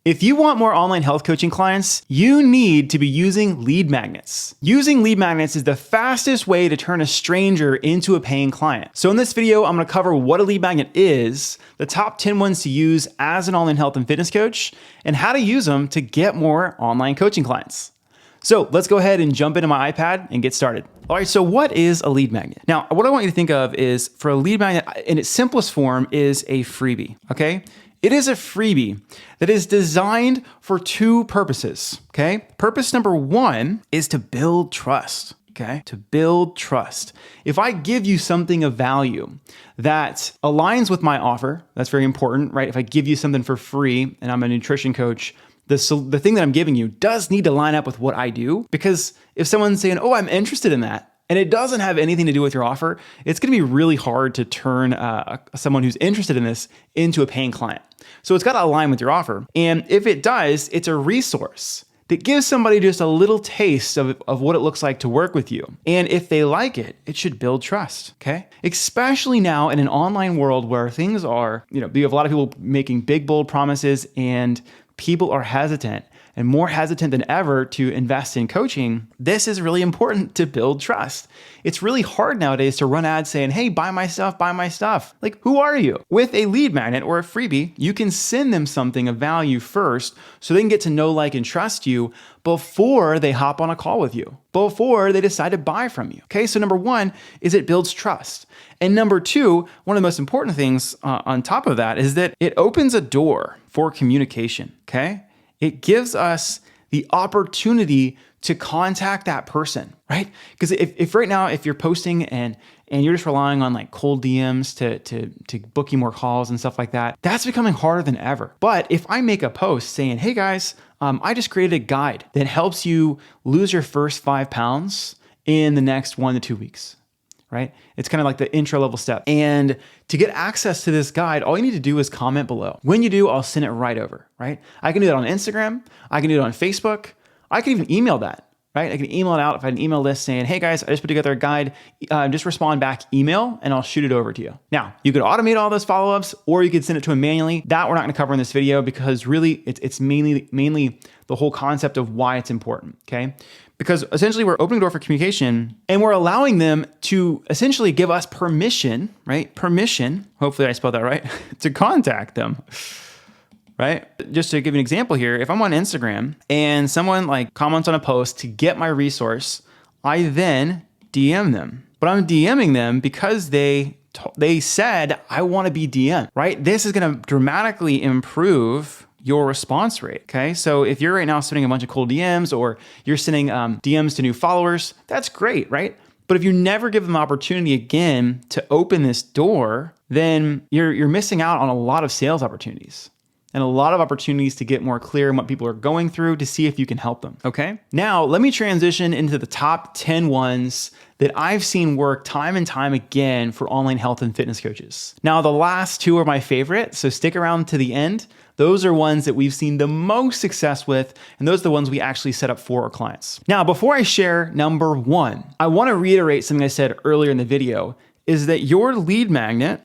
If you want more online health coaching clients, you need to be using lead magnets. Using lead magnets is the fastest way to turn a stranger into a paying client. So in this video, I'm gonna cover what a lead magnet is, the top 10 ones to use as an online health and fitness coach, and how to use them to get more online coaching clients. So let's go ahead and jump into my iPad and get started. All right, so what is a lead magnet? Now, what I want you to think of is, for a lead magnet, in its simplest form, is a freebie, okay? It is a freebie that is designed for two purposes, okay? Purpose number one is to build trust, okay? To build trust. If I give you something of value that aligns with my offer, that's very important, right? If I give you something for free and I'm a nutrition coach, the thing that I'm giving you does need to line up with what I do, because if someone's saying, oh, I'm interested in that, and it doesn't have anything to do with your offer, it's gonna be really hard to turn someone who's interested in this into a paying client. So it's gotta align with your offer. And if it does, it's a resource that gives somebody just a little taste of what it looks like to work with you. And if they like it, it should build trust, okay? Especially now in an online world where things are, you have a lot of people making big, bold promises, and people are hesitant and more hesitant than ever to invest in coaching. This is really important to build trust. It's really hard nowadays to run ads saying, hey, buy my stuff, buy my stuff. Like, who are you? With a lead magnet or a freebie, you can send them something of value first so they can get to know, like, and trust you before they hop on a call with you, before they decide to buy from you. Okay, so number one is it builds trust. And number two, one of the most important things on top of that is that it opens a door for communication, okay? It gives us the opportunity to contact that person, right? Because if right now, if you're posting and you're just relying on like cold DMs to book you more calls and stuff like that, that's becoming harder than ever. But if I make a post saying, hey guys, I just created a guide that helps you lose your first 5 pounds in the next 1 to 2 weeks, right? It's kind of like the intro level step. And to get access to this guide, all you need to do is comment below. When you do, I'll send it right over, right? I can do that on Instagram. I can do it on Facebook. I can even email that, right? I can email it out if I had an email list saying, hey guys, I just put together a guide. Just respond back email and I'll shoot it over to you. Now, you could automate all those follow-ups, or you could send it to them manually. That we're not gonna cover in this video, because really it's mainly the whole concept of why it's important, okay? Because essentially we're opening the door for communication, and we're allowing them to essentially give us permission, right? Permission, hopefully I spelled that right, to contact them, right? Just to give an example here, if I'm on Instagram and someone like comments on a post to get my resource, I then DM them. But I'm DMing them because they said, I wanna be DM'd, right? This is gonna dramatically improve your response rate, okay? So if you're right now sending a bunch of cold DMs, or you're sending DMs to new followers, that's great, right? But if you never give them the opportunity again to open this door, then you're missing out on a lot of sales opportunities and a lot of opportunities to get more clear on what people are going through, to see if you can help them, okay? Now, let me transition into the top 10 ones that I've seen work time and time again for online health and fitness coaches. Now, the last two are my favorite, so stick around to the end. Those are ones that we've seen the most success with, and those are the ones we actually set up for our clients. Now, before I share number one, I wanna reiterate something I said earlier in the video, is that your lead magnet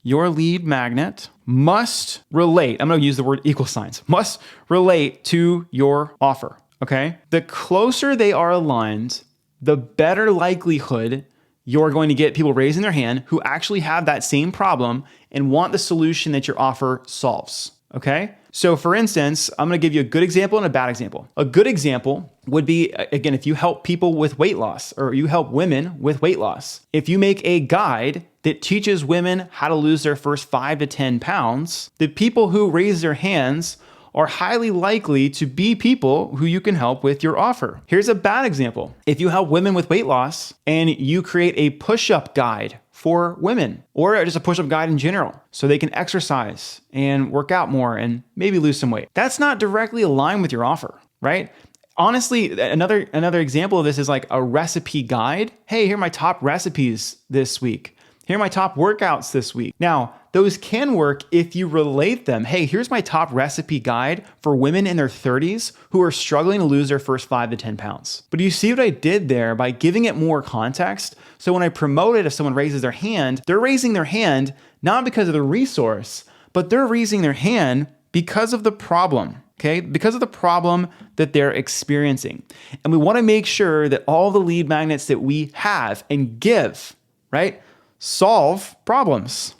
must relate, I'm gonna use the word equal signs, must relate to your offer, okay? The closer they are aligned, the better likelihood you're going to get people raising their hand who actually have that same problem and want the solution that your offer solves, okay? So for instance, I'm gonna give you a good example and a bad example. A good example would be, again, if you help people with weight loss, or you help women with weight loss. If you make a guide that teaches women how to lose their first 5 to 10 pounds, the people who raise their hands are highly likely to be people who you can help with your offer. Here's a bad example. If you help women with weight loss and you create a push-up guide for women, or just a push-up guide in general, so they can exercise and work out more and maybe lose some weight, that's not directly aligned with your offer, right? Honestly, another example of this is like a recipe guide. Hey, here are my top recipes this week. Here are my top workouts this week. Now, those can work if you relate them. Hey, here's my top recipe guide for women in their 30s who are struggling to lose their first 5 to 10 pounds. But do you see what I did there by giving it more context? So when I promote it, if someone raises their hand, they're raising their hand not because of the resource, but they're raising their hand because of the problem. okay? Because of the problem that they're experiencing. And we wanna make sure that all the lead magnets that we have and give, right, solve problems,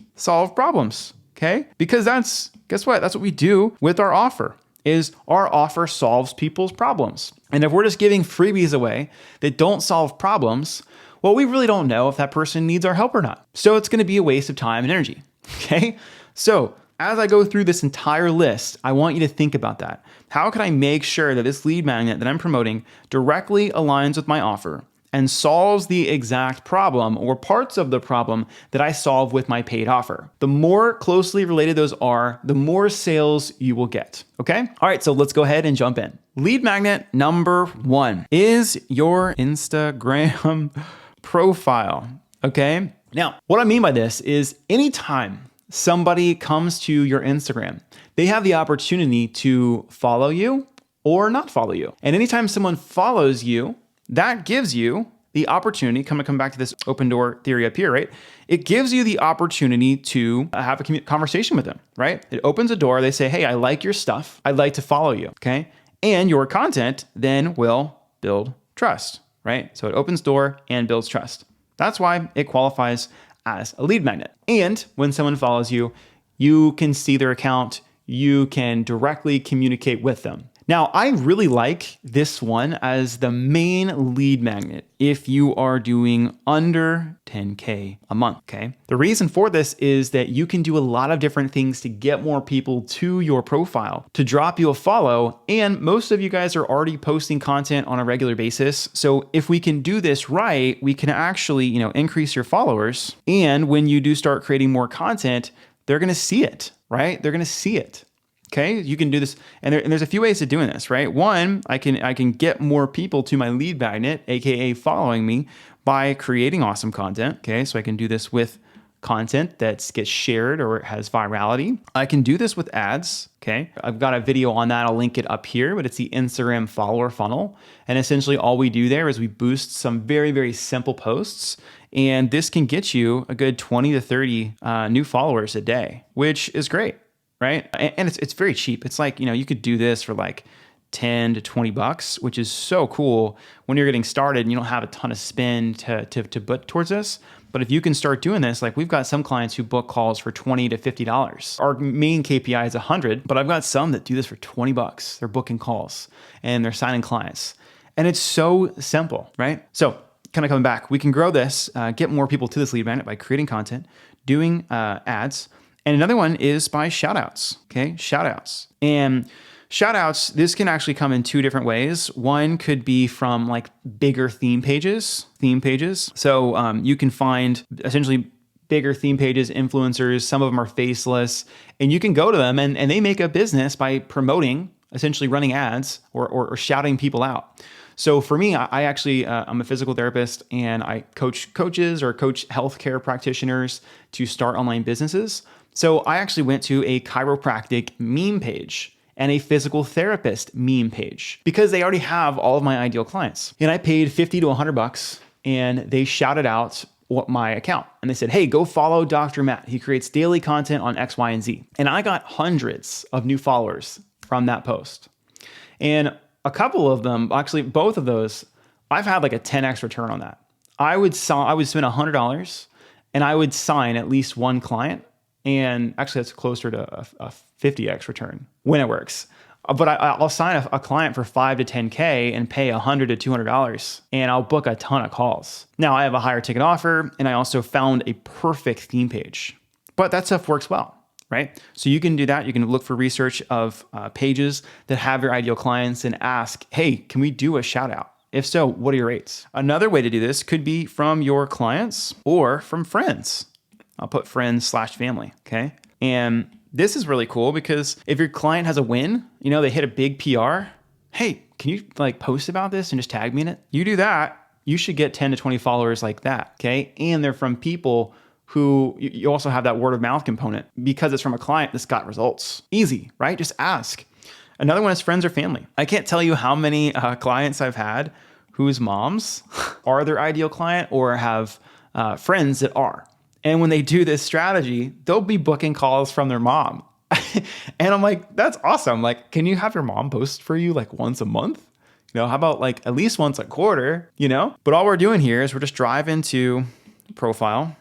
okay? Because guess what? That's what we do with our offer, is our offer solves people's problems. And if we're just giving freebies away that don't solve problems, well, we really don't know if that person needs our help or not. So it's gonna be a waste of time and energy, okay? So as I go through this entire list, I want you to think about that. How can I make sure that this lead magnet that I'm promoting directly aligns with my offer and solves the exact problem or parts of the problem that I solve with my paid offer? The more closely related those are, the more sales you will get, okay? All right, so let's go ahead and jump in. Lead magnet number 1 is your Instagram profile, okay? Now, what I mean by this is anytime somebody comes to your Instagram, they have the opportunity to follow you or not follow you. And anytime someone follows you, that gives you the opportunity, come back to this open door theory up here, right? It gives you the opportunity to have a conversation with them, right? It opens a door. They say, hey, I like your stuff. I'd like to follow you, okay? And your content then will build trust, right? So it opens door and builds trust. That's why it qualifies as a lead magnet. And when someone follows you, you can see their account, you can directly communicate with them. Now, I really like this one as the main lead magnet if you are doing under 10K a month, okay? The reason for this is that you can do a lot of different things to get more people to your profile, to drop you a follow, and most of you guys are already posting content on a regular basis. So if we can do this right, we can actually, increase your followers. And when you do start creating more content, they're gonna see it, right? They're gonna see it. Okay, you can do this, and there's a few ways of doing this, right? One, I can get more people to my lead magnet, aka following me, by creating awesome content. Okay, so I can do this with content that gets shared or has virality. I can do this with ads. Okay, I've got a video on that. I'll link it up here, but it's the Instagram follower funnel, and essentially all we do there is we boost some very, very simple posts, and this can get you a good 20 to 30 new followers a day, which is great. Right? And it's very cheap. It's like, you could do this for like 10 to 20 bucks, which is so cool when you're getting started and you don't have a ton of spend to put towards this. But if you can start doing this, like we've got some clients who book calls for $20 to $50. Our main KPI is 100, but I've got some that do this for 20 bucks. They're booking calls and they're signing clients. And it's so simple, right? So kind of coming back, we can grow this, get more people to this lead magnet by creating content, doing ads. And another one is by shoutouts, okay? Shoutouts. And shoutouts, this can actually come in two different ways. One could be from like bigger theme pages. So you can find essentially bigger theme pages, influencers, some of them are faceless, and you can go to them and they make a business by promoting, essentially running ads or shouting people out. So for me, I actually, I'm a physical therapist and I coach coaches or coach healthcare practitioners to start online businesses. So I actually went to a chiropractic meme page and a physical therapist meme page because they already have all of my ideal clients. And I paid 50 to 100 bucks and they shouted out my account. And they said, hey, go follow Dr. Matt. He creates daily content on X, Y, and Z. And I got hundreds of new followers from that post. And a couple of them, actually both of those, I've had like a 10x return on that. I would spend $100 and I would sign at least one client. And actually that's closer to a 50x return when it works. But I'll sign a client for 5 to 10K and pay $100 to $200 and I'll book a ton of calls. Now I have a higher ticket offer and I also found a perfect theme page, but that stuff works well, right? So you can do that. You can look for research of pages that have your ideal clients and ask, hey, can we do a shout out? If so, what are your rates? Another way to do this could be from your clients or from friends. I'll put friends/family, okay? And this is really cool because if your client has a win, they hit a big PR, hey, can you like post about this and just tag me in it? You do that, you should get 10 to 20 followers like that, okay? And they're from people who, you also have that word of mouth component. Because it's from a client that's got results. Easy, right? Just ask. Another one is friends or family. I can't tell you how many clients I've had whose moms are their ideal client or have friends that are. And when they do this strategy, they'll be booking calls from their mom. And I'm like, that's awesome. Like, can you have your mom post for you like once a month? How about like at least once a quarter, But all we're doing here is we're just driving to profile.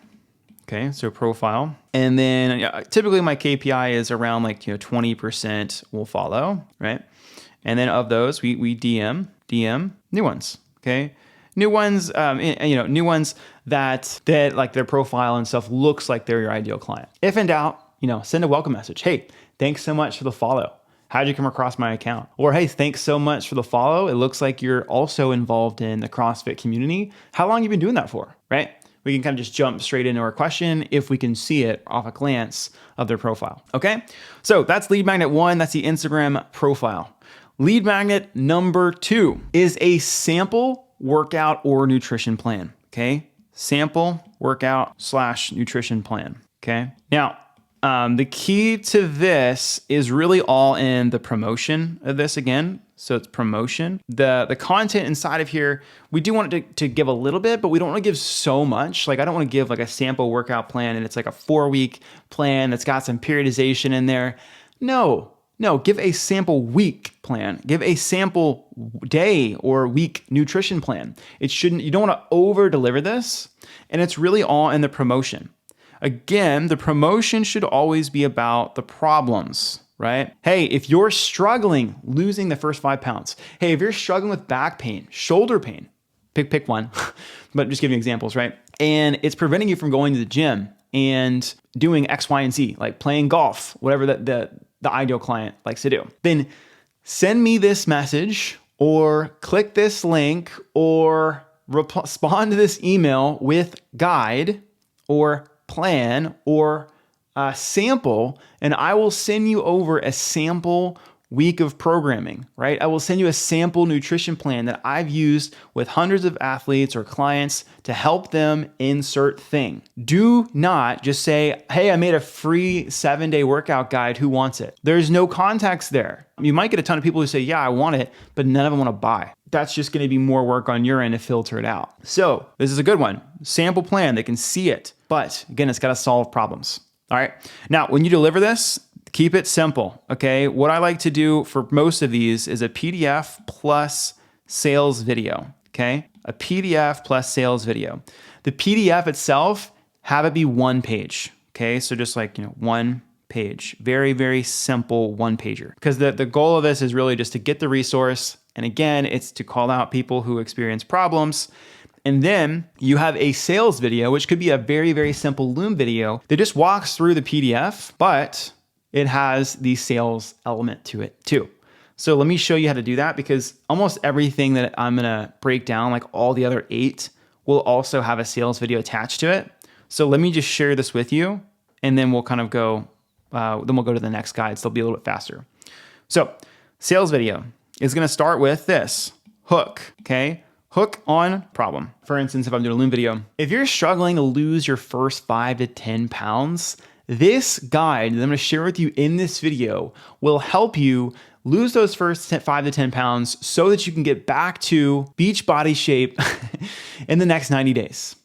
Okay, so profile. And then typically my KPI is around like, 20% will follow, right? And then of those, we DM new ones, okay? New ones, new ones that like their profile and stuff looks like they're your ideal client. If in doubt, send a welcome message. Hey, thanks so much for the follow. How'd you come across my account? Or, hey, thanks so much for the follow. It looks like you're also involved in the CrossFit community. How long have you been doing that for, right? We can kind of just jump straight into our question if we can see it off a glance of their profile, okay? So that's lead magnet 1, that's the Instagram profile. Lead magnet number 2 is a sample workout or nutrition plan, okay? Sample workout / nutrition plan, okay? Now, the key to this is really all in the promotion of this again. So it's promotion. The content inside of here, we do want it to give a little bit, but we don't want to give so much. Like I don't want to give like a sample workout plan and it's like a 4-week plan that's got some periodization in there. No, give a sample week plan. Give a sample day or week nutrition plan. You don't want to over deliver this. And it's really all in the promotion. Again, the promotion should always be about the problems, right? Hey, if you're struggling losing the first 5 pounds, hey, if you're struggling with back pain, shoulder pain, pick one, but just giving examples, right? And it's preventing you from going to the gym and doing X, Y, and Z, like playing golf, whatever the ideal client likes to do, then send me this message or click this link or respond to this email with guide or plan or a sample, and I will send you over a sample week of programming, right? I will send you a sample nutrition plan that I've used with hundreds of athletes or clients to help them insert thing. Do not just say, hey, I made a free 7-day workout guide. Who wants it? There's no context there. You might get a ton of people who say, yeah, I want it, but none of them want to buy. That's just going to be more work on your end to filter it out. So this is a good one. Sample plan, they can see it, but again, it's got to solve problems. All right. Now, when you deliver this, keep it simple, okay? What I like to do for most of these is a PDF plus sales video, okay? A PDF plus sales video. The PDF itself, have it be 1 page, okay? So just like, 1 page. Very, very simple 1 pager. Because the goal of this is really just to get the resource. And again, it's to call out people who experience problems. And then you have a sales video, which could be a very, very simple Loom video that just walks through the PDF, but it has the sales element to it too. So let me show you how to do that, because almost everything that I'm gonna break down, like all the other 8, will also have a sales video attached to it. So let me just share this with you, and then we'll kind of go, then we'll go to the next guide, so it'll be a little bit faster. So sales video is gonna start with this, hook, okay? Hook on problem. For instance, if I'm doing a Loom video, if you're struggling to lose your first 5 to 10 pounds, this guide that I'm gonna share with you in this video will help you lose those first 5 to 10 pounds so that you can get back to beach body shape in the next 90 days.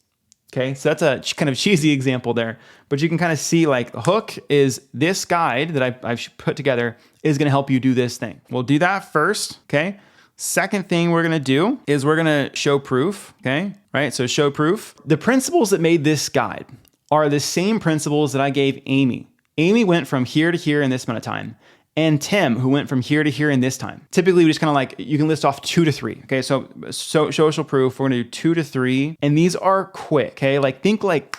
Okay, so that's a kind of cheesy example there, but you can kind of see like the hook is this guide that I've put together is gonna help you do this thing. We'll do that first, okay? Second thing we're gonna do is we're gonna show proof, okay? Right, so show proof. The principles that made this guide are the same principles that I gave Amy. Amy went from here to here in this amount of time, and Tim, who went from here to here in this time. Typically, we just kind of like, you can list off 2 to 3, okay? So social proof, we're gonna do 2 to 3, and these are quick, okay? Like think like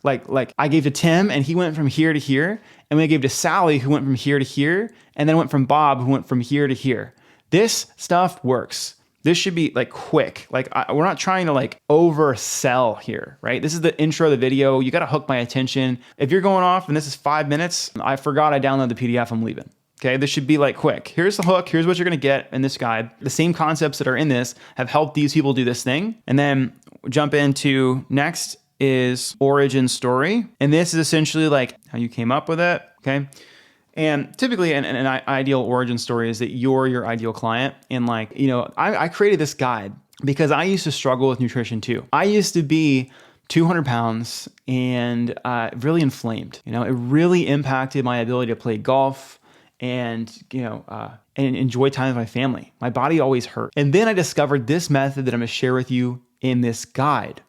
I gave to Tim, and he went from here to here, and we gave to Sally, who went from here to here, and then went from Bob, who went from here to here. This stuff works. This should be like quick. Like we're not trying to like oversell here, right? This is the intro of the video. You got to hook my attention. If you're going off and this is 5 minutes, I forgot I downloaded the PDF, I'm leaving. Okay, this should be like quick. Here's the hook. Here's what you're gonna get in this guide. The same concepts that are in this have helped these people do this thing. And then jump into next is origin story. And this is essentially like how you came up with it, okay? And typically an ideal origin story is that you're your ideal client. And like, I created this guide because I used to struggle with nutrition too. I used to be 200 pounds and really inflamed. You know, it really impacted my ability to play golf and, and enjoy time with my family. My body always hurt. And then I discovered this method that I'm gonna share with you in this guide.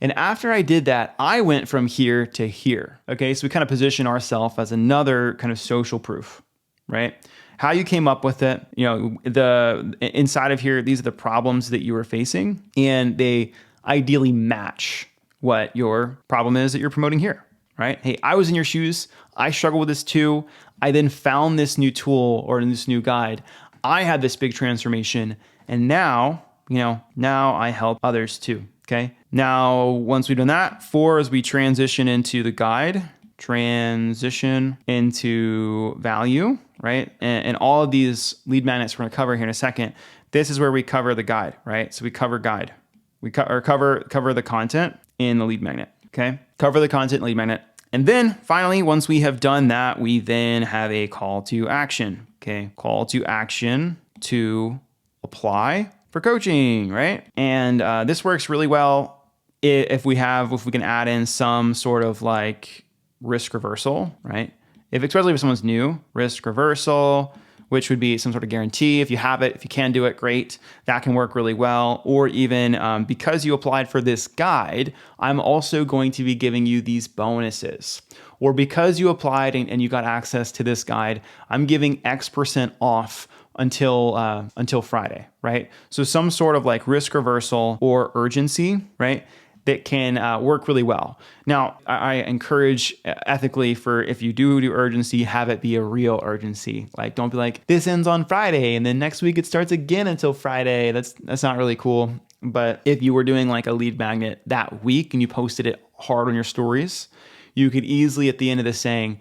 And after I did that, I went from here to here. Okay, so we kind of position ourselves as another kind of social proof, right? How you came up with it, the inside of here, these are the problems that you were facing, and they ideally match what your problem is that you're promoting here, right? Hey, I was in your shoes. I struggle with this too. I then found this new tool or this new guide. I had this big transformation, and now I help others too. Okay. Now, once we've done that, 4 is we transition into the guide, transition into value, right? And all of these lead magnets we're going to cover here in a second. This is where we cover the guide, right? So we cover guide. We cover the content in the lead magnet. Okay. Cover the content in the lead magnet. And then finally, once we have done that, we then have a call to action. Okay. Call to action to apply for coaching, right? And this works really well if we can add in some sort of like risk reversal, right? Especially if someone's new, risk reversal, which would be some sort of guarantee. If you have it, if you can do it, great. That can work really well. Or even because you applied for this guide, I'm also going to be giving you these bonuses. Or because you applied and you got access to this guide, I'm giving X% off until Friday, right? So some sort of like risk reversal or urgency, right? That can work really well. Now, I encourage ethically for if you do urgency, have it be a real urgency. Like, don't be like, this ends on Friday and then next week it starts again until Friday. That's not really cool. But if you were doing like a lead magnet that week and you posted it hard on your stories, you could easily at the end of this saying,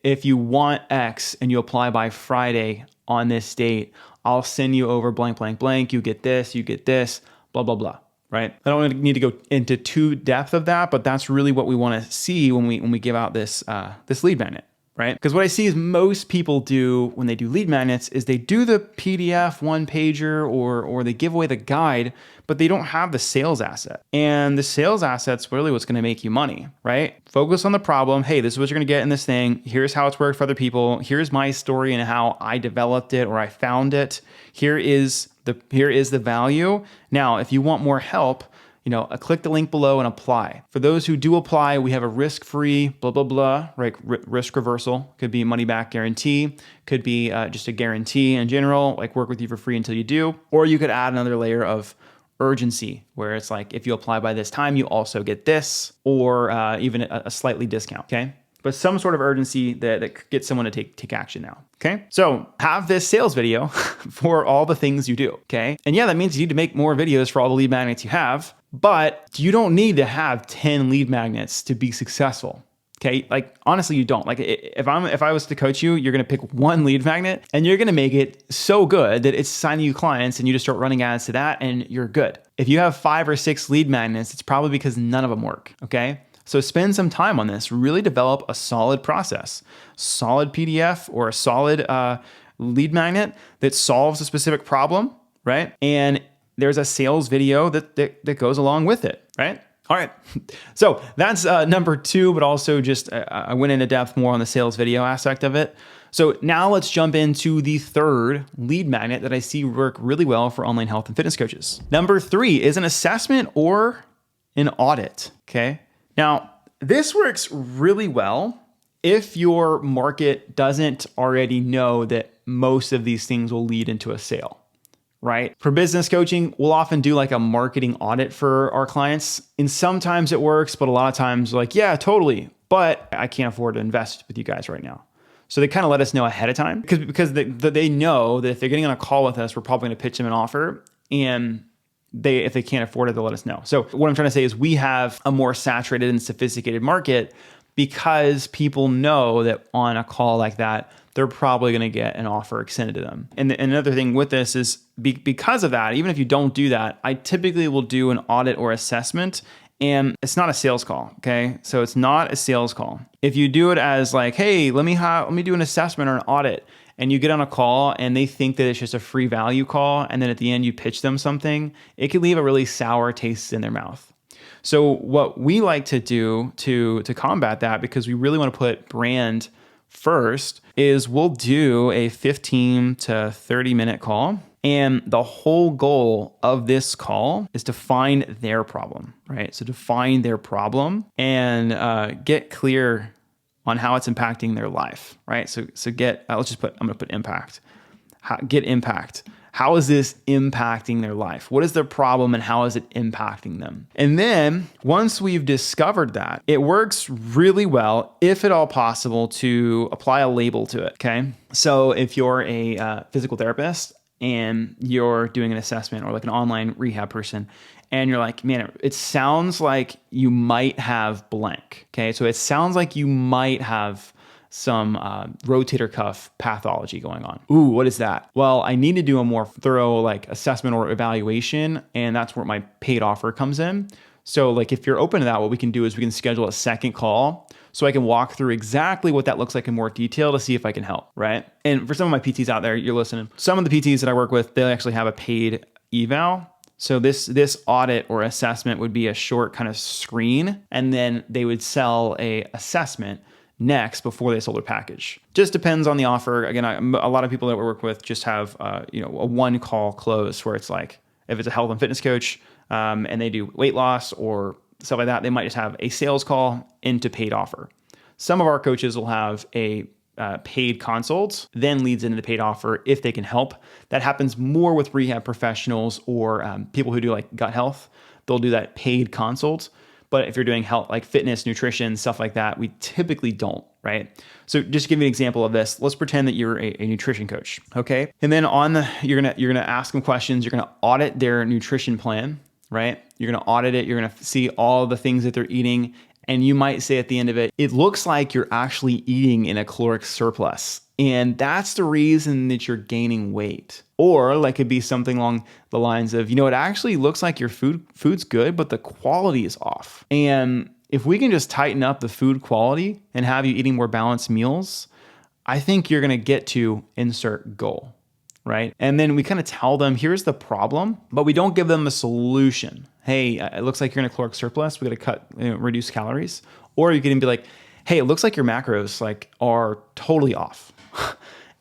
if you want X and you apply by Friday on this date, I'll send you over blank, blank, blank. You get this, blah, blah, blah. Right? I don't need to go into too depth of that, but that's really what we want to see when we give out this lead magnet, right? Because what I see is most people do when they do lead magnets is they do the PDF one pager or they give away the guide, but they don't have the sales asset. And the sales asset's really what's going to make you money, right? Focus on the problem. Hey, this is what you're going to get in this thing. Here's how it's worked for other people. Here's my story and how I developed it or I found it. Here is the value. Now, if you want more help, click the link below and apply. For those who do apply, we have a risk-free, blah, blah, blah, right? Risk reversal. Could be money back guarantee. Could be just a guarantee in general, like work with you for free until you do. Or you could add another layer of urgency, where it's like, if you apply by this time, you also get this, or even a slightly discount, okay? But some sort of urgency that gets someone to take action now, okay? So have this sales video for all the things you do, okay? And yeah, that means you need to make more videos for all the lead magnets you have, but you don't need to have 10 lead magnets to be successful, okay? Like, honestly, you don't. Like, if I was to coach you, you're gonna pick one lead magnet and you're gonna make it so good that it's signing you clients and you just start running ads to that and you're good. If you have 5 or 6 lead magnets, it's probably because none of them work, okay? So spend some time on this, really develop a solid process, solid PDF or a solid lead magnet that solves a specific problem, right? And there's a sales video that goes along with it, right? All right, so that's number 2, but also just I went into depth more on the sales video aspect of it. So now let's jump into the 3rd lead magnet that I see work really well for online health and fitness coaches. Number 3 is an assessment or an audit, okay? Now, this works really well if your market doesn't already know that most of these things will lead into a sale, right? For business coaching, we'll often do like a marketing audit for our clients. And sometimes it works, but a lot of times like, yeah, totally, but I can't afford to invest with you guys right now. So they kind of let us know ahead of time because they know that if they're getting on a call with us, we're probably going to pitch them an offer, and if they can't afford it, they'll let us know. So what I'm trying to say is we have a more saturated and sophisticated market because people know that on a call like that, they're probably going to get an offer extended to them. And another thing with this is because of that, even if you don't do that, I typically will do an audit or assessment, and it's not a sales call, okay? So it's not a sales call. If you do it as like, hey, let me do an assessment or an audit, and you get on a call and they think that it's just a free value call, and then at the end you pitch them something, it can leave a really sour taste in their mouth. So what we like to do to combat that, because we really want to put brand first, is we'll do a 15 to 30 minute call. And the whole goal of this call is to find their problem, right? So to find their problem and get clear on how it's impacting their life, right? So get, I'm gonna put impact. Get impact. How is this impacting their life? What is their problem and how is it impacting them? And then once we've discovered that, it works really well, if at all possible, to apply a label to it, okay? So if you're a physical therapist and you're doing an assessment, or like an online rehab person, and you're like, man, it sounds like you might have blank, okay? So it sounds like you might have some rotator cuff pathology going on. Ooh, what is that? Well, I need to do a more thorough like assessment or evaluation, and that's where my paid offer comes in. So like if you're open to that, what we can do is we can schedule a second call so I can walk through exactly what that looks like in more detail to see if I can help, right? And for some of my PTs out there, you're listening, some of the PTs that I work with, they actually have a paid eval. So this audit or assessment would be a short kind of screen, and then they would sell a assessment next before they sold their package. Just depends on the offer. Again, a lot of people that we work with just have a one call close, where it's like, if it's a health and fitness coach and they do weight loss or stuff like that, they might just have a sales call into paid offer. Some of our coaches will have a paid consult, then leads into the paid offer if they can help. That happens more with rehab professionals or people who do like gut health. They'll do that paid consult. But if you're doing health, like fitness, nutrition, stuff like that, we typically don't, right? So just to give you an example of this, let's pretend that you're a nutrition coach, okay? And then you're gonna ask them questions. You're gonna audit their nutrition plan, right? You're gonna audit it. You're gonna see all the things that they're eating, and you might say at the end of it, it looks like you're actually eating in a caloric surplus, and that's the reason that you're gaining weight. Or like it'd be something along the lines of, it actually looks like your food's good, but the quality is off. And if we can just tighten up the food quality and have you eating more balanced meals, I think you're gonna get to insert goal, right? And then we kind of tell them, here's the problem, but we don't give them a solution. Hey, it looks like you're in a caloric surplus. We got to reduce calories. Or you can be like, hey, it looks like your macros are totally off.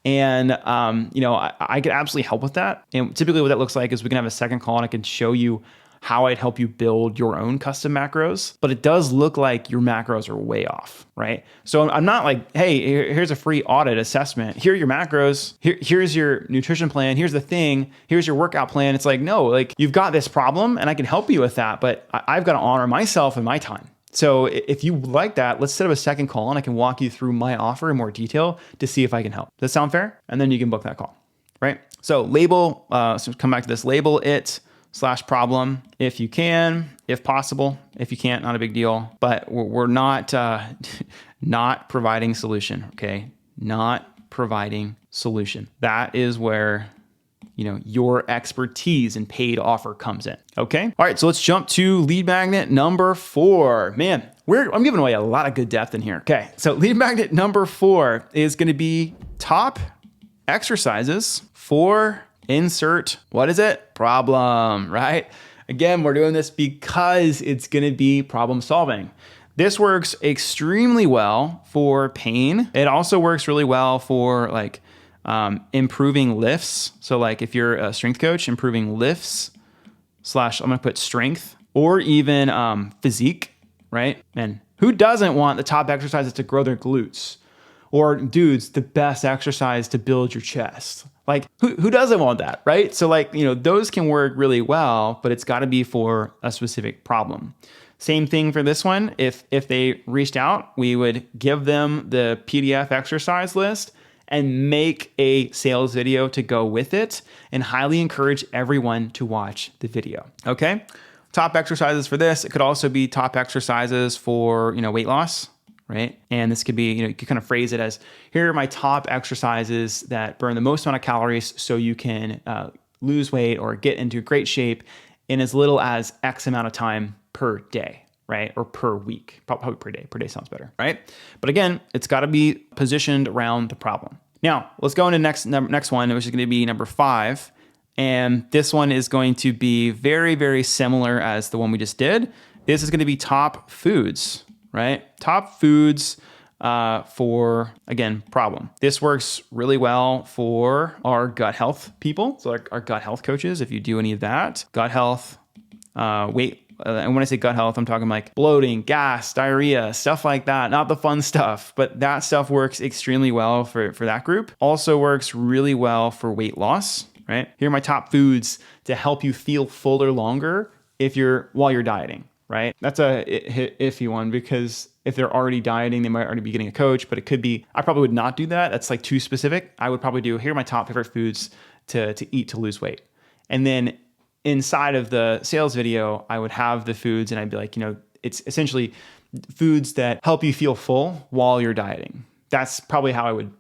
And, I could absolutely help with that. And typically what that looks like is we can have a second call and I can show you how I'd help you build your own custom macros, but it does look like your macros are way off, right? So I'm not like, hey, here's a free audit assessment. Here are your macros. Here's your nutrition plan. Here's the thing. Here's your workout plan. It's like, no, like you've got this problem and I can help you with that, but I've got to honor myself and my time. So if you like that, let's set up a second call and I can walk you through my offer in more detail to see if I can help. Does that sound fair? And then you can book that call, right? So label, so come back to this, label it /problem if you can, if possible. If you can't, not a big deal, but we're not, not providing solution, okay? Not providing solution. That is where your expertise and paid offer comes in. Okay. All right. So let's jump to lead magnet number 4. Man, I'm giving away a lot of good depth in here. Okay. So lead magnet number 4 is going to be top exercises for insert. What is it? Problem, right? Again, we're doing this because it's going to be problem solving. This works extremely well for pain. It also works really well for improving lifts. So like if you're a strength coach, improving lifts / I'm going to put strength, or even physique, right? And who doesn't want the top exercises to grow their glutes? Or dudes, the best exercise to build your chest. Like who doesn't want that, right? So those can work really well, but it's got to be for a specific problem. Same thing for this one. If they reached out, we would give them the PDF exercise list and make a sales video to go with it, and highly encourage everyone to watch the video. Okay. Top exercises for this. It could also be top exercises for, weight loss, right? And this could be, you could kind of phrase it as, here are my top exercises that burn the most amount of calories so you can lose weight or get into great shape in as little as X amount of time per day, right? Or per week, probably per day. Per day sounds better, right? But again, it's got to be positioned around the problem. Now, let's go into next one, which is going to be number 5. And this one is going to be very, very similar as the one we just did, This is going to be top foods, right? Top foods for, again, problem. This works really well for our gut health people. So our gut health coaches, if you do any of that, gut health, weight. And when I say gut health, I'm talking like bloating, gas, diarrhea, stuff like that. Not the fun stuff, but that stuff works extremely well for that group. Also works really well for weight loss, right? Here are my top foods to help you feel fuller longer while you're dieting, right? That's a iffy one because if they're already dieting, they might already be getting a coach, but it could be, I probably would not do that. That's like too specific. I would probably do, here are my top favorite foods to eat to lose weight. And then inside of the sales video, I would have the foods and I'd be like, it's essentially foods that help you feel full while you're dieting. That's probably how I would,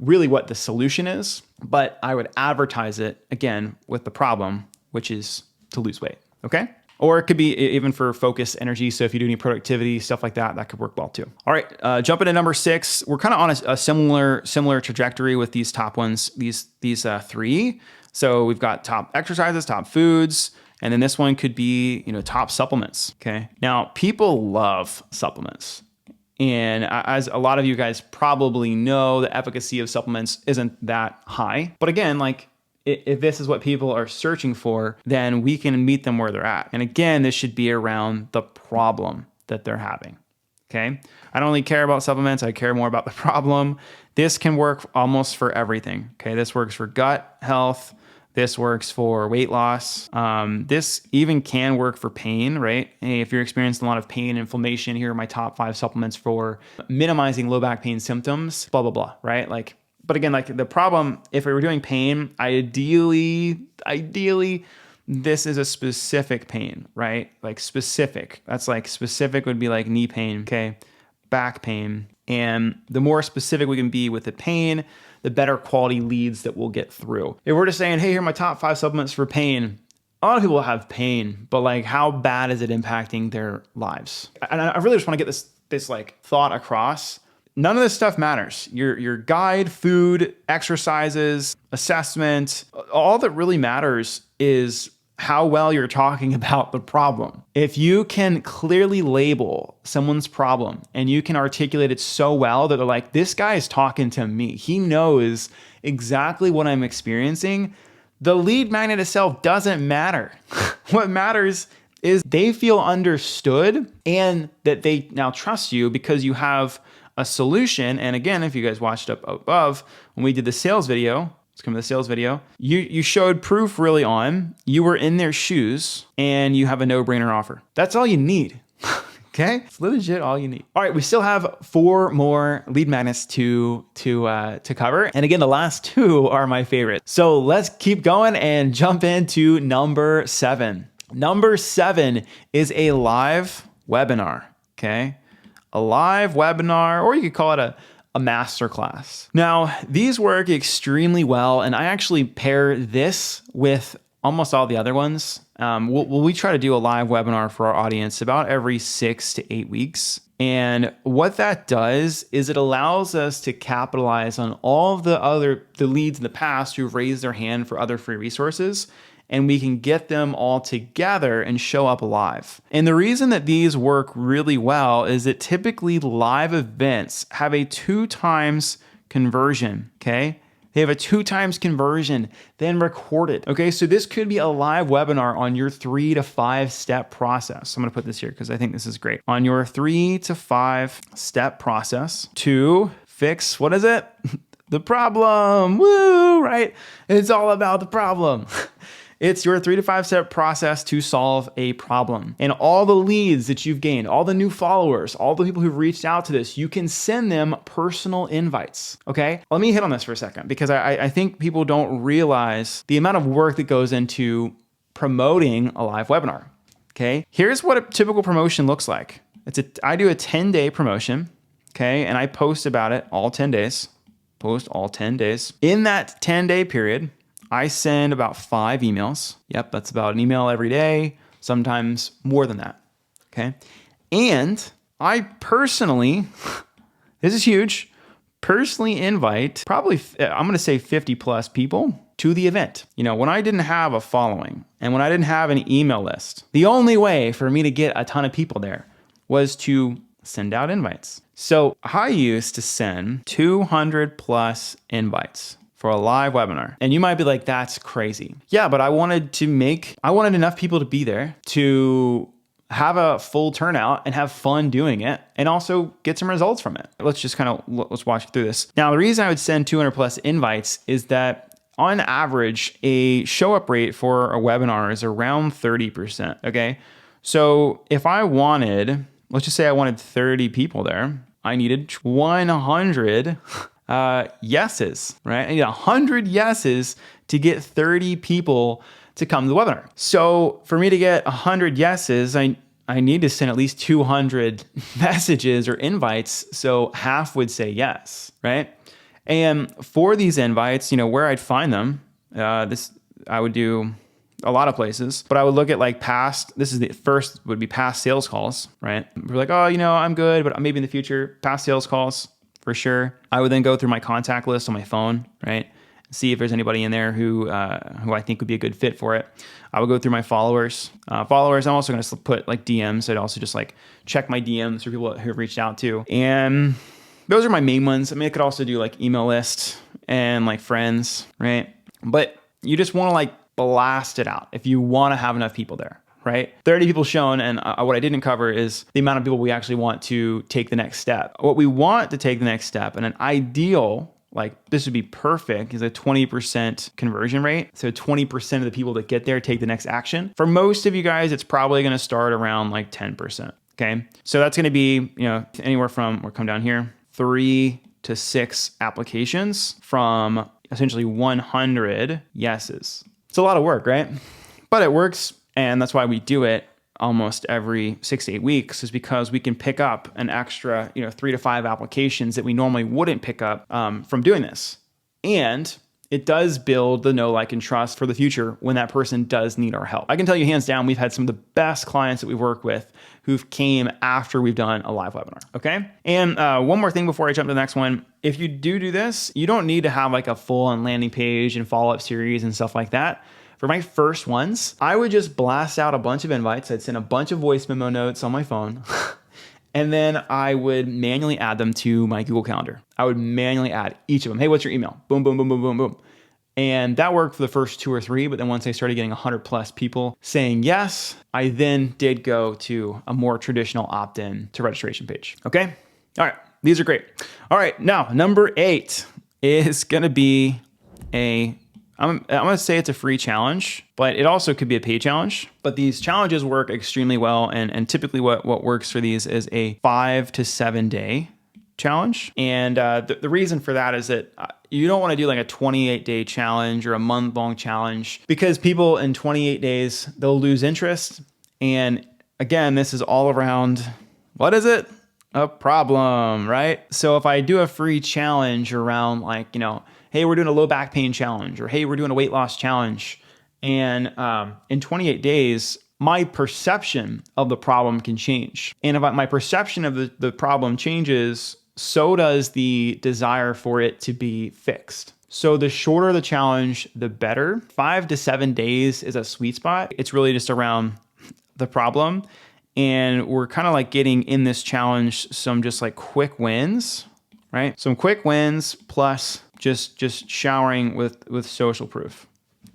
really what the solution is, but I would advertise it again with the problem, which is to lose weight. Okay. Or it could be even for focus, energy. So if you do any productivity, stuff like that, that could work well too. All right, jumping to number 6. We're kind of on a similar trajectory with these top ones, these 3. So we've got top exercises, top foods, and then this one could be, top supplements. Okay. Now people love supplements. And as a lot of you guys probably know, the efficacy of supplements isn't that high. But again, like if this is what people are searching for, then we can meet them where they're at. And again, this should be around the problem that they're having. Okay. I don't really care about supplements. I care more about the problem. This can work almost for everything. Okay. This works for gut health. This works for weight loss. This even can work for pain, right? Hey, if you're experiencing a lot of pain and inflammation, here are my top 5 supplements for minimizing low back pain symptoms, blah, blah, blah, right? But again, the problem, if we were doing pain, ideally, this is a specific pain, right? Like specific. That's like specific would be like knee pain, okay? Back pain. And the more specific we can be with the pain, the better quality leads that we'll get through. If we're just saying, hey, here are my top 5 supplements for pain, a lot of people have pain, but like how bad is it impacting their lives? And I really just want to get this like thought across. None of this stuff matters. Your guide, food, exercises, assessment, all that really matters is how well you're talking about the problem. If you can clearly label someone's problem and you can articulate it so well that they're like, this guy is talking to me. He knows exactly what I'm experiencing. The lead magnet itself doesn't matter. What matters is they feel understood and that they now trust you because you have a solution. And again, if you guys watched up above, when we did the sales video, let's come to the sales video, you showed proof really on, you were in their shoes and you have a no-brainer offer. That's all you need. Okay? It's legit all you need. All right, we still have 4 more lead magnets to cover. And again, the last 2 are my favorite. So let's keep going and jump into number 7. Number 7 is a live webinar. Okay? A live webinar, or you could call it a masterclass. Now, these work extremely well, and I actually pair this with almost all the other ones. We try to do a live webinar for our audience about every 6 to 8 weeks. And what that does is it allows us to capitalize on all of the leads in the past who've raised their hand for other free resources, and we can get them all together and show up live. And the reason that these work really well is that typically live events have a 2 times conversion, okay? They have a 2 times conversion than recorded, okay? So this could be a live webinar on your 3 to 5 step process. I'm gonna put this here because I think this is great. On your 3 to 5 step process to fix, what is it? The problem, woo, right? It's all about the problem. It's your 3 to 5 step process to solve a problem. And all the leads that you've gained, all the new followers, all the people who've reached out to this, you can send them personal invites, okay? Let me hit on this for a second because I think people don't realize the amount of work that goes into promoting a live webinar, okay? Here's what a typical promotion looks like. I do a 10-day promotion, okay? And I post about it all 10 days, post all 10 days. In that 10-day period, I send about 5 emails. Yep, that's about an email every day, sometimes more than that, okay? And I personally, this is huge, personally invite probably, I'm going to say 50 plus people to the event. You know, when I didn't have a following and when I didn't have an email list, the only way for me to get a ton of people there was to send out invites. So I used to send 200 plus invites for a live webinar. And you might be like, that's crazy. Yeah, but I wanted enough people to be there to have a full turnout and have fun doing it and also get some results from it. Let's watch through this. Now, the reason I would send 200 plus invites is that on average, a show up rate for a webinar is around 30%. Okay. So if I wanted, let's just say I wanted 30 people there, I needed 100 yeses, right? I need 100 yeses to get 30 people to come to the webinar. So for me to get 100 yeses, I need to send at least 200 messages or invites. So half would say yes, right? And for these invites, you know, where I'd find them, I would do a lot of places, but I would look at like past sales calls, right? We're like, oh, you know, I'm good, but maybe in the future, past sales calls for sure. I would then go through my contact list on my phone, right? See if there's anybody in there who I think would be a good fit for it. I would go through my followers. I'm also going to put like DMs. I'd also just like check my DMs for people who have reached out to. And those are my main ones. I mean, I could also do like email list and like friends, right? But you just want to like blast it out if you want to have enough people there, right? 30 people shown. And what I didn't cover is the amount of people we actually want to take the next step. What we want to take the next step and an ideal, like this would be perfect, is a 20% conversion rate. So 20% of the people that get there take the next action. For most of you guys, it's probably going to start around like 10%. Okay. So that's going to be, you know, anywhere from, we'll come down here, 3 to 6 applications from essentially 100 yeses. It's a lot of work, right? But it works. And that's why we do it almost every 6 to 8 weeks, is because we can pick up an extra, 3 to 5 applications that we normally wouldn't pick up from doing this. And it does build the know, like, and trust for the future when that person does need our help. I can tell you hands down, we've had some of the best clients that we've worked with who've came after we've done a live webinar. Okay. And one more thing before I jump to the next one. If you do this, you don't need to have like a full on landing page and follow-up series and stuff like that. For my first ones, I would just blast out a bunch of invites. I'd send a bunch of voice memo notes on my phone. And then I would manually add them to my Google Calendar. I would manually add each of them. Hey, what's your email? Boom, boom, boom, boom, boom, boom. And that worked for the first 2 or 3. But then once I started getting 100 plus people saying yes, I then did go to a more traditional opt-in to registration page. Okay. All right. These are great. All right. Now, number 8 is going to be I'm going to say it's a free challenge, but it also could be a paid challenge. But these challenges work extremely well. And typically what works for these is a 5 to 7 day challenge. And the reason for that is that you don't want to do like a 28-day challenge or a month-long challenge, because people in 28 days, they'll lose interest. And again, this is all around, what is it? A problem, right? So if I do a free challenge around like, hey, we're doing a low back pain challenge, or hey, we're doing a weight loss challenge, and in 28 days, my perception of the problem can change. And if my perception of the problem changes, so does the desire for it to be fixed. So the shorter the challenge, the better. 5 to 7 days is a sweet spot. It's really just around the problem. And we're kind of like getting in this challenge some just like quick wins, right? Some quick wins plus just showering with social proof,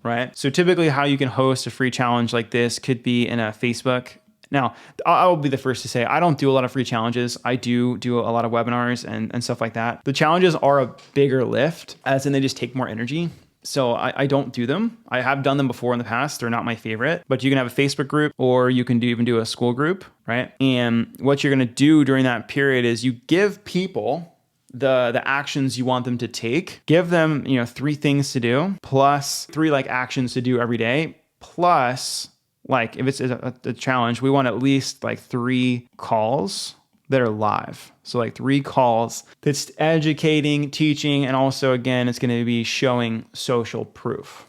right? So typically how you can host a free challenge like this could be in a Facebook. Now, I'll be the first to say, I don't do a lot of free challenges. I do a lot of webinars and stuff like that. The challenges are a bigger lift, as in they just take more energy. So I don't do them. I have done them before in the past. They're not my favorite, but you can have a Facebook group, or you can even do a school group, right? And what you're going to do during that period is you give people the actions you want them to take. Give them, 3 things to do, plus 3 like actions to do every day, plus like if it's a challenge, we want at least like 3 calls that are live. So like 3 calls that's educating, teaching, and also again, it's going to be showing social proof.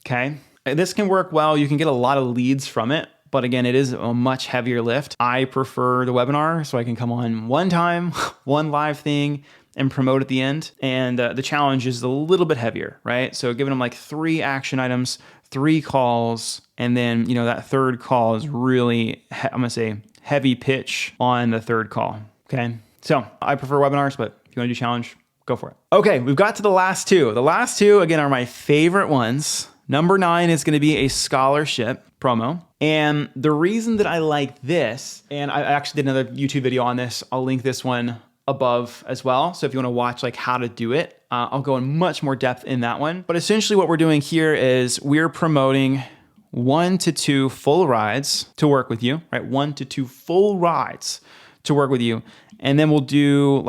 Okay. And this can work well. You can get a lot of leads from it. But again, it is a much heavier lift. I prefer the webinar, so I can come on one time, one live thing, and promote at the end. And the challenge is a little bit heavier, right? So giving them like 3 action items, 3 calls, and then, that third call is really, I'm going to say heavy pitch on the third call. Okay. So I prefer webinars, but if you want to do challenge, go for it. Okay. We've got to the last 2. The last 2, again, are my favorite ones. Number 9 is going to be a scholarship promo. And the reason that I like this, and I actually did another YouTube video on this, I'll link this one above as well. So if you want to watch like how to do it, I'll go in much more depth in that one. But essentially what we're doing here is we're promoting 1 to 2 full rides to work with you, right? 1 to 2 full rides to work with you. And then we'll do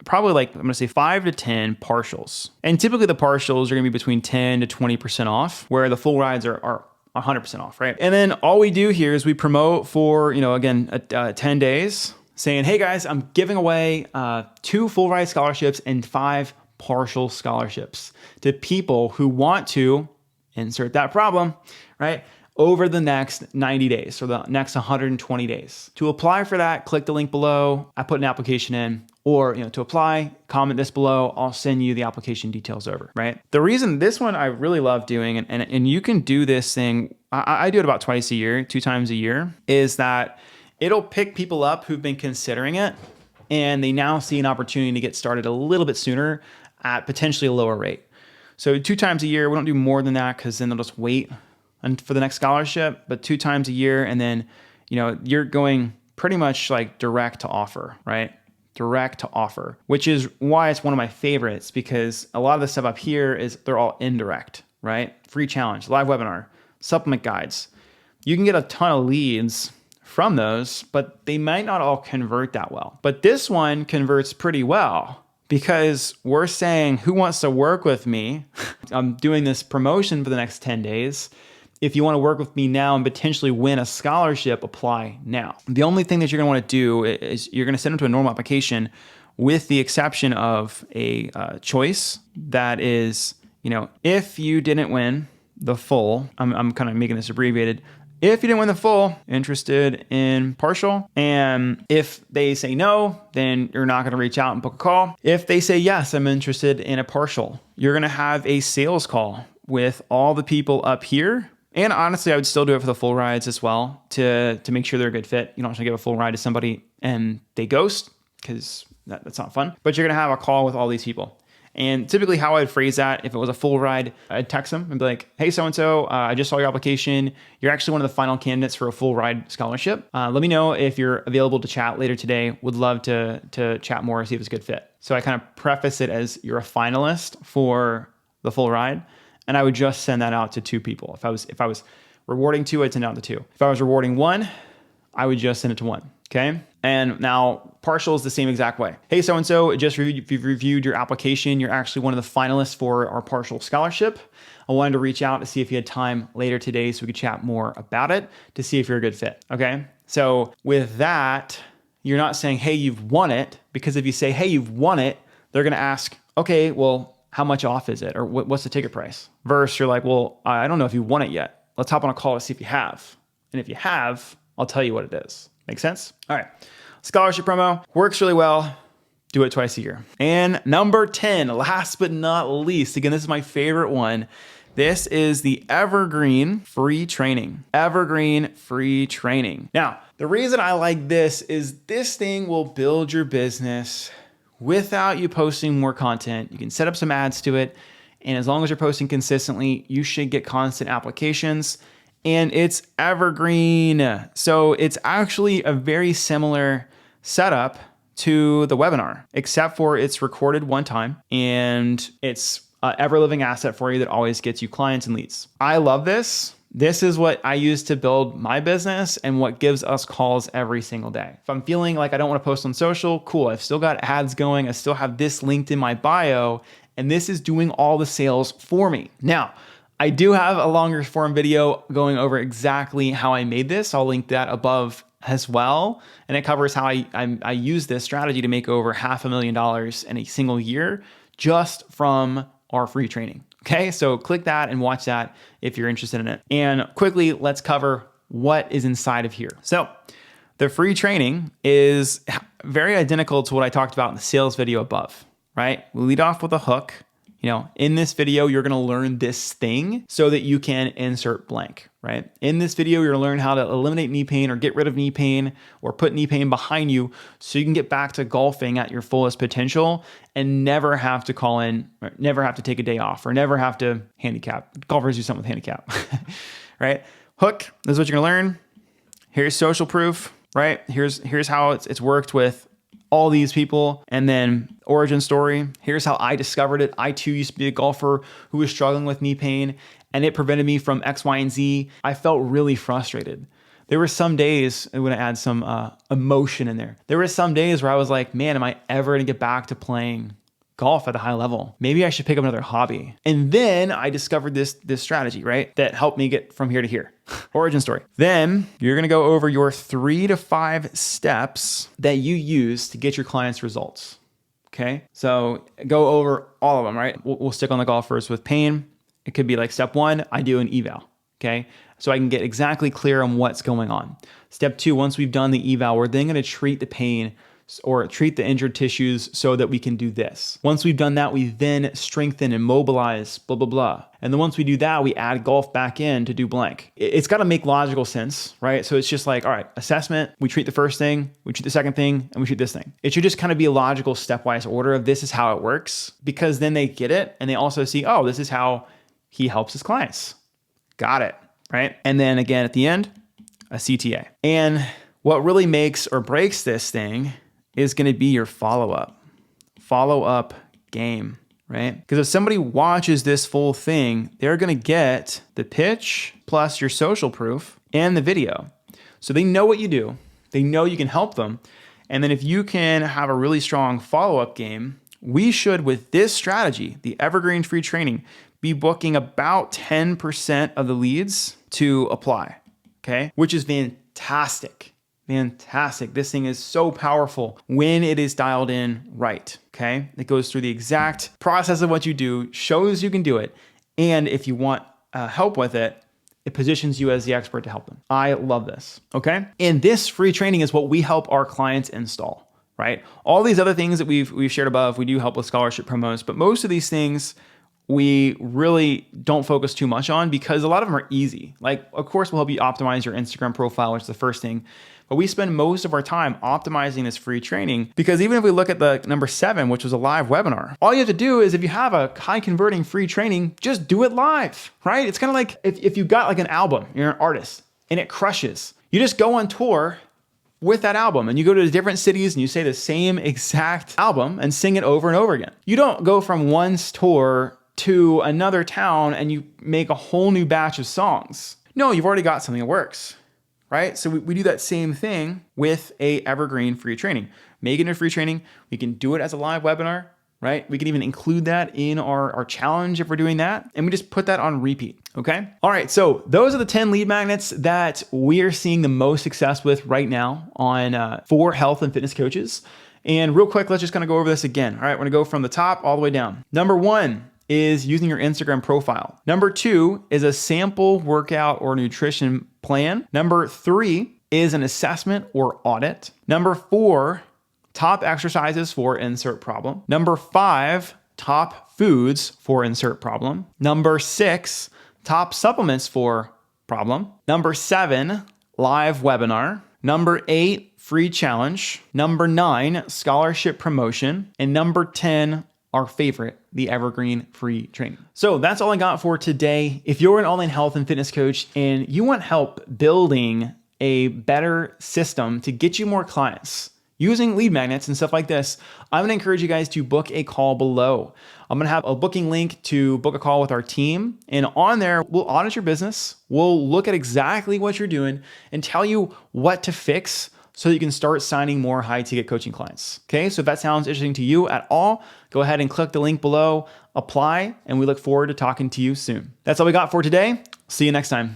probably I'm going to say 5 to 10 partials. And typically the partials are going to be between 10 to 20% off, where the full rides are 100% off, right? And then all we do here is we promote for, again, 10 days, saying, hey guys, I'm giving away 2 full ride scholarships and 5 partial scholarships to people who want to insert that problem, right? Over the next 90 days or the next 120 days. To apply for that, click the link below. I put an application in, or to apply, comment this below. I'll send you the application details over, right? The reason this one I really love doing, and you can do this thing, I do it about twice a year, 2 times a year, is that it'll pick people up who've been considering it, and they now see an opportunity to get started a little bit sooner at potentially a lower rate. So 2 times a year, we don't do more than that because then they'll just wait and for the next scholarship, but 2 times a year. And then, you're going pretty much like direct to offer, right? Direct to offer, which is why it's one of my favorites, because a lot of the stuff up here they're all indirect, right? Free challenge, live webinar, supplement guides. You can get a ton of leads from those, but they might not all convert that well. But this one converts pretty well, because we're saying, who wants to work with me? I'm doing this promotion for the next 10 days. If you want to work with me now and potentially win a scholarship, apply now. The only thing that you're going to want to do is you're going to send them to a normal application, with the exception of a choice that is, if you didn't win the full, I'm kind of making this abbreviated. If you didn't win the full, interested in partial. And if they say no, then you're not going to reach out and book a call. If they say yes, I'm interested in a partial, you're going to have a sales call with all the people up here. And honestly, I would still do it for the full rides as well to make sure they're a good fit. You don't want to give a full ride to somebody and they ghost, because that's not fun. But you're going to have a call with all these people. And typically how I'd phrase that, if it was a full ride, I'd text them and be like, hey, so-and-so, I just saw your application. You're actually one of the final candidates for a full ride scholarship. Let me know if you're available to chat later today. Would love to chat more, see if it's a good fit. So I kind of preface it as you're a finalist for the full ride. And I would just send that out to 2 people. If I was rewarding 2, I'd send it out to 2. If I was rewarding 1, I would just send it to 1. Okay. And now partial is the same exact way. Hey, so-and-so, if you've reviewed your application, you're actually one of the finalists for our partial scholarship. I wanted to reach out to see if you had time later today so we could chat more about it to see if you're a good fit. Okay. So with that, you're not saying, hey, you've won it, because if you say, hey, you've won it, they're going to ask, okay, well, how much off is it? Or what's the ticket price? Versus you're like, well, I don't know if you won it yet. Let's hop on a call to see if you have. And if you have, I'll tell you what it is. Make sense? All right. Scholarship promo works really well. Do it twice a year. And number 10, last but not least, again, this is my favorite one. This is the Evergreen free training. Evergreen free training. Now, the reason I like this is this thing will build your business without you posting more content. You can set up some ads to it. And as long as you're posting consistently, you should get constant applications. And it's evergreen. So it's actually a very similar setup to the webinar, except for it's recorded one time and it's an ever-living asset for you that always gets you clients and leads. I love this. This is what I use to build my business and what gives us calls every single day. If I'm feeling like I don't want to post on social, cool. I've still got ads going. I still have this linked in my bio, and this is doing all the sales for me. Now, I do have a longer form video going over exactly how I made this. I'll link that above as well. And it covers how I use this strategy to make over $500,000 in a single year just from our free training. Okay, so click that and watch that if you're interested in it. And quickly, let's cover what is inside of here. So the free training is very identical to what I talked about in the sales video above, right? We lead off with a hook. You know, in this video, you're going to learn this thing so that you can insert blank, right? In this video, you're going to learn how to eliminate knee pain or get rid of knee pain or put knee pain behind you so you can get back to golfing at your fullest potential and never have to call in, or never have to take a day off, or never have to handicap. Golfers do something with handicap, right? Hook, this is what you're going to learn. Here's social proof, right? Here's how it's worked with all these people. And then origin story. Here's how I discovered it. I too used to be a golfer who was struggling with knee pain and it prevented me from X, Y, and Z. I felt really frustrated. There were some days, I'm going to add some emotion in there. There were some days where I was like, man, am I ever going to get back to playing golf at a high level? Maybe I should pick up another hobby. And then I discovered this strategy, right? That helped me get from here to here. Origin story. Then you're going to go over your 3 to 5 steps that you use to get your clients results. Okay. So go over all of them, right? We'll stick on the golf first with pain. It could be like step 1, I do an eval. Okay. So I can get exactly clear on what's going on. Step 2, once we've done the eval, we're then going to treat the pain or treat the injured tissues so that we can do this. Once we've done that, we then strengthen and mobilize, blah, blah, blah. And then once we do that, we add golf back in to do blank. It's got to make logical sense, right? So it's just like, all right, assessment, we treat the first thing, we treat the second thing, and we treat this thing. It should just kind of be a logical stepwise order of this is how it works, because then they get it and they also see, oh, this is how he helps his clients. Got it, right? And then again, at the end, a CTA. And what really makes or breaks this thing is going to be your follow-up game, right? Because if somebody watches this full thing, they're going to get the pitch plus your social proof and the video. So they know what you do. They know you can help them. And then if you can have a really strong follow-up game, we should, with this strategy, the Evergreen free training, be booking about 10% of the leads to apply, okay? Which is fantastic. Fantastic. This thing is so powerful when it is dialed in right, okay? It goes through the exact process of what you do, shows you can do it, and if you want help with it, it positions you as the expert to help them. I love this, okay? And this free training is what we help our clients install, right? All these other things that we've shared above, we do help with scholarship promos, but most of these things we really don't focus too much on because a lot of them are easy. Like, of course, we'll help you optimize your Instagram profile, which is the first thing. But we spend most of our time optimizing this free training because even if we look at the number 7, which was a live webinar, all you have to do is if you have a high converting free training, just do it live, right? It's kind of like if you got like an album, you're an artist and it crushes, you just go on tour with that album and you go to different cities and you say the same exact album and sing it over and over again. You don't go from one tour to another town and you make a whole new batch of songs. No, you've already got something that works. Right? So we do that same thing with a Evergreen free training. Make it a free training. We can do it as a live webinar, right? We can even include that in our challenge if we're doing that. And we just put that on repeat, okay? All right, so those are the 10 lead magnets that we are seeing the most success with right now on for health and fitness coaches. And real quick, let's just kind of go over this again. All right, we're gonna go from the top all the way down. Number 1 is using your Instagram profile. Number 2 is a sample workout or nutrition plan. Number 3 is an assessment or audit. Number 4, top exercises for insert problem. Number 5, top foods for insert problem. Number 6, top supplements for problem. Number 7, live webinar. Number 8, free challenge. Number 9, scholarship promotion. And number 10, our favorite, the Evergreen free training. So that's all I got for today. If you're an online health and fitness coach and you want help building a better system to get you more clients using lead magnets and stuff like this, I'm gonna encourage you guys to book a call below. I'm gonna have a booking link to book a call with our team. And on there, we'll audit your business. We'll look at exactly what you're doing and tell you what to fix so that you can start signing more high ticket coaching clients. Okay, so if that sounds interesting to you at all, go ahead and click the link below, apply, and we look forward to talking to you soon. That's all we got for today. See you next time.